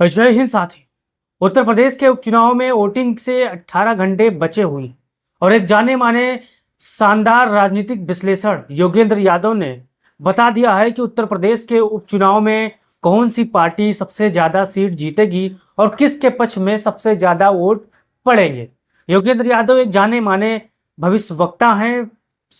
जय हिंद साथी। उत्तर प्रदेश के उपचुनाव में वोटिंग से 18 घंटे बचे हुए और एक जाने माने शानदार राजनीतिक विश्लेषण योगेंद्र यादव ने बता दिया है कि उत्तर प्रदेश के उपचुनाव में कौन सी पार्टी सबसे ज़्यादा सीट जीतेगी और किसके पक्ष में सबसे ज़्यादा वोट पड़ेंगे। योगेंद्र यादव एक जाने माने भविष्यवक्ता हैं,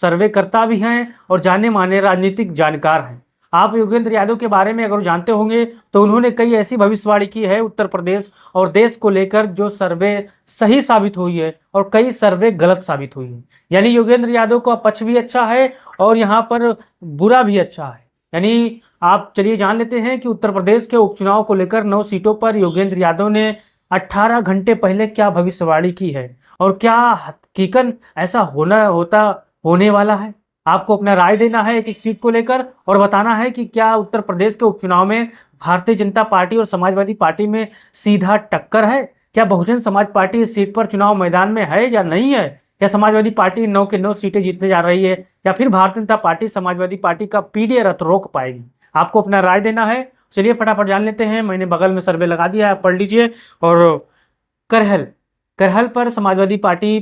सर्वेकर्ता भी हैं और जाने माने राजनीतिक जानकार हैं। आप योगेंद्र यादव के बारे में अगर जानते होंगे तो उन्होंने कई ऐसी भविष्यवाणी की है उत्तर प्रदेश और देश को लेकर जो सर्वे सही साबित हुई है और कई सर्वे गलत साबित हुई है। यानी योगेंद्र यादव का पक्ष भी अच्छा है और यहाँ पर बुरा भी अच्छा है। यानी आप चलिए जान लेते हैं कि उत्तर प्रदेश के उपचुनाव को लेकर 9 सीटों पर योगेंद्र यादव ने 18 घंटे पहले क्या भविष्यवाणी की है और क्या हकीकन ऐसा होने वाला है। आपको अपना राय देना है एक एक सीट को लेकर और बताना है कि क्या उत्तर प्रदेश के उपचुनाव में भारतीय जनता पार्टी और समाजवादी पार्टी में सीधा टक्कर है। क्या बहुजन समाज पार्टी इस सीट पर चुनाव मैदान में है या नहीं है। या समाजवादी पार्टी 9 के 9 सीटें जीतने जा रही है या फिर भारतीय जनता पार्टी समाजवादी पार्टी का पीडीए रथ रोक पाएगी। आपको अपना राय देना है। चलिए फटाफट जान लेते हैं। मैंने बगल में सर्वे लगा दिया है, आप पढ़ लीजिए। और करहल पर समाजवादी पार्टी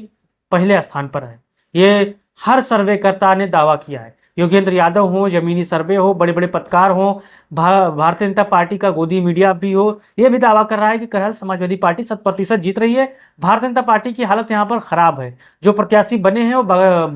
पहले स्थान पर है। ये हर सर्वेकर्ता ने दावा किया है। योगेंद्र यादव हो, जमीनी सर्वे हो, बड़े बड़े पत्रकार हो, भारतीय जनता पार्टी का गोदी मीडिया भी हो, ये भी दावा कर रहा है कि करहल समाजवादी पार्टी 100% जीत रही है। भारतीय जनता पार्टी की हालत यहाँ पर खराब है। जो प्रत्याशी बने हैं वो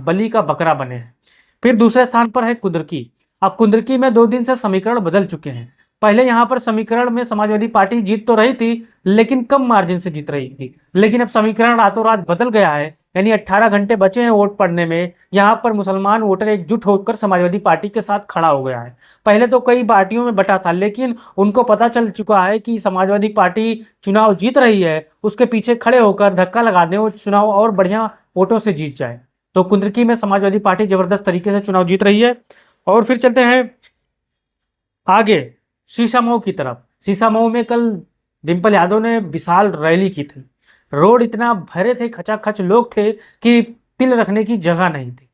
बलि का बकरा बने हैं। फिर दूसरे स्थान पर है कुंदरकी। अब कुंदरकी में 2 दिन से समीकरण बदल चुके हैं। पहले यहाँ पर समीकरण में समाजवादी पार्टी जीत तो रही थी लेकिन कम मार्जिन से जीत रही थी, लेकिन अब समीकरण रातों रात बदल गया है। यानी 18 घंटे बचे हैं वोट पड़ने में। यहाँ पर मुसलमान वोटर एकजुट होकर समाजवादी पार्टी के साथ खड़ा हो गया है। पहले तो कई पार्टियों में बटा था लेकिन उनको पता चल चुका है कि समाजवादी पार्टी चुनाव जीत रही है, उसके पीछे खड़े होकर धक्का लगा दें और चुनाव और बढ़िया वोटों से जीत जाए। तो कुंदरकी में समाजवादी पार्टी जबरदस्त तरीके से चुनाव जीत रही है। और फिर चलते हैं आगे शीशामऊ की तरफ। शीशामऊ में कल डिम्पल यादव ने विशाल रैली की थी। रोड इतना भरे थे, खचाखच लोग थे कि तिल रखने की जगह नहीं थी।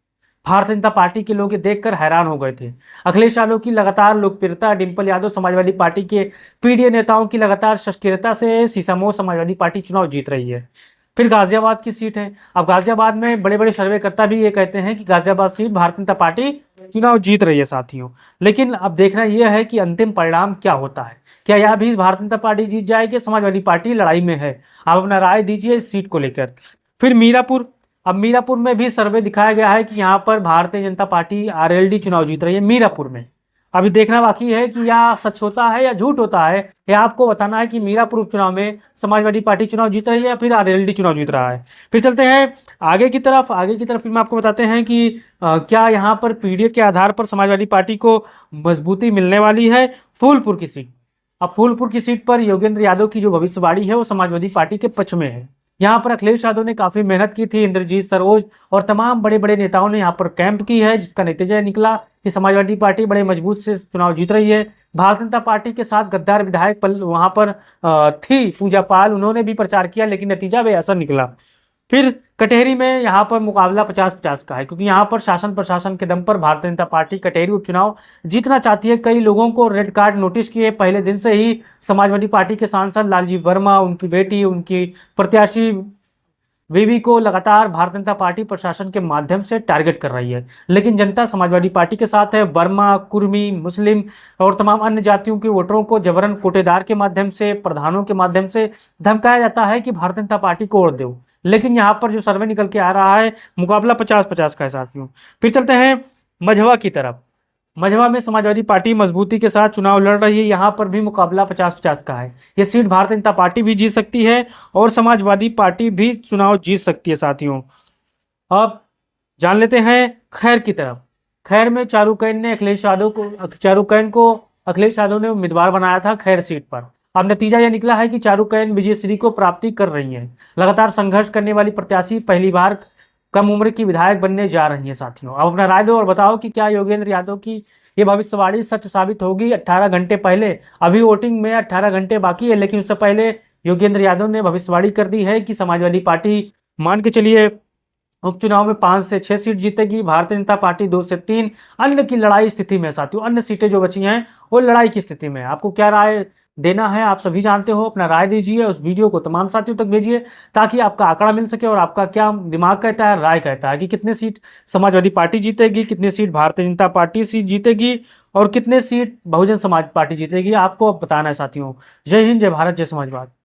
भारतीय जनता पार्टी के लोग देखकर हैरान हो गए थे। अखिलेश यादव की लगातार लोकप्रियता, डिम्पल यादव समाजवादी पार्टी के पीडीए नेताओं की लगातार सक्रियता से शीशामऊ समाजवादी पार्टी चुनाव जीत रही है। फिर गाजियाबाद की सीट है। अब गाजियाबाद में बड़े बड़े सर्वेकर्ता भी ये कहते हैं कि गाजियाबाद सीट भारतीय जनता पार्टी चुनाव जीत रही है साथियों। लेकिन अब देखना यह है कि अंतिम परिणाम क्या होता है। क्या यह भी भारतीय जनता पार्टी जीत जाएगी, समाजवादी पार्टी लड़ाई में है। आप अपना राय दीजिए इस सीट को लेकर। फिर मीरापुर। अब मीरापुर में भी सर्वे दिखाया गया है कि यहाँ पर भारतीय जनता पार्टी आरएलडी चुनाव जीत रही है मीरापुर में। अभी देखना बाकी है कि यह सच होता है या झूठ होता है। यह आपको बताना है कि मीरापुर उपचुनाव में समाजवादी पार्टी चुनाव जीत रही है या फिर आरएलडी चुनाव जीत रहा है। फिर चलते हैं आगे की तरफ। फिर मैं आपको बताते हैं कि क्या यहाँ पर पीडीए के आधार पर समाजवादी पार्टी को मजबूती मिलने वाली है। फूलपुर की सीट। अब फूलपुर की सीट पर योगेंद्र यादव की जो भविष्यवाणी है वो समाजवादी पार्टी के पक्ष में है। यहाँ पर अखिलेश यादव ने काफी मेहनत की थी, इंद्रजीत सरोज और तमाम बड़े बड़े नेताओं ने यहाँ पर कैंप की है, जिसका नतीजा निकला कि समाजवादी पार्टी बड़े मजबूत से चुनाव जीत रही है। भारतीय जनता पार्टी के साथ गद्दार विधायक वहां पर थी पूजा पाल, उन्होंने भी प्रचार किया लेकिन नतीजा भी ऐसा निकला। फिर कटेहरी में यहाँ पर मुकाबला 50-50 का है, क्योंकि यहाँ पर शासन प्रशासन के दम पर भारतीय जनता पार्टी कटेहरी उपचुनाव जीतना चाहती है। कई लोगों को रेड कार्ड नोटिस किए पहले दिन से ही समाजवादी पार्टी के सांसद लालजी वर्मा, उनकी बेटी, उनकी प्रत्याशी बीवी को लगातार भारतीय जनता पार्टी प्रशासन के माध्यम से टारगेट कर रही है। लेकिन जनता समाजवादी पार्टी के साथ है। वर्मा, कुर्मी, मुस्लिम और तमाम अन्य जातियों के वोटरों को जबरन कोटेदार के माध्यम से, प्रधानों के माध्यम से धमकाया जाता है कि भारतीय जनता पार्टी को वोट दो। लेकिन यहाँ पर जो सर्वे निकल के आ रहा है मुकाबला 50-50 का है साथियों। फिर चलते हैं मझवा की तरफ। मझवा में समाजवादी पार्टी मजबूती के साथ चुनाव लड़ रही है। यहाँ पर भी मुकाबला 50-50 का है। ये सीट भारतीय जनता पार्टी भी जीत सकती है और समाजवादी पार्टी भी चुनाव जीत सकती है साथियों। अब जान लेते हैं खैर की तरफ। खैर में चारुकैन को अखिलेश यादव ने उम्मीदवार बनाया था खैर सीट पर। अब नतीजा यह निकला है कि चारुकैन विजयश्री को प्राप्ति कर रही है। लगातार संघर्ष करने वाली प्रत्याशी पहली बार कम उम्र की विधायक बनने जा रही है साथियों। अब अपना राय दो और बताओ कि क्या योगेंद्र यादव की ये भविष्यवाणी सच साबित होगी। 18 घंटे पहले, अभी वोटिंग में 18 घंटे बाकी है, लेकिन उससे पहले योगेंद्र यादव ने भविष्यवाणी कर दी है कि समाजवादी पार्टी मान के चलिए उपचुनाव में 5 से 6 सीट जीतेगी, भारतीय जनता पार्टी 2 से 3। अन्य की लड़ाई स्थिति में साथियों, अन्य सीटें जो बची हैं वो लड़ाई की स्थिति में। आपको क्या राय देना है आप सभी जानते हो। अपना राय दीजिए, उस वीडियो को तमाम साथियों तक भेजिए ताकि आपका आंकड़ा मिल सके और आपका क्या दिमाग कहता है, राय कहता है कि कितने सीट समाजवादी पार्टी जीतेगी, कितने seat Bharatiya Janata party seat जीतेगी और कितने सीट बहुजन समाज पार्टी जीतेगी। आपको अब बताना है साथियों। जय हिंद, जय भारत, जय समाजवाद।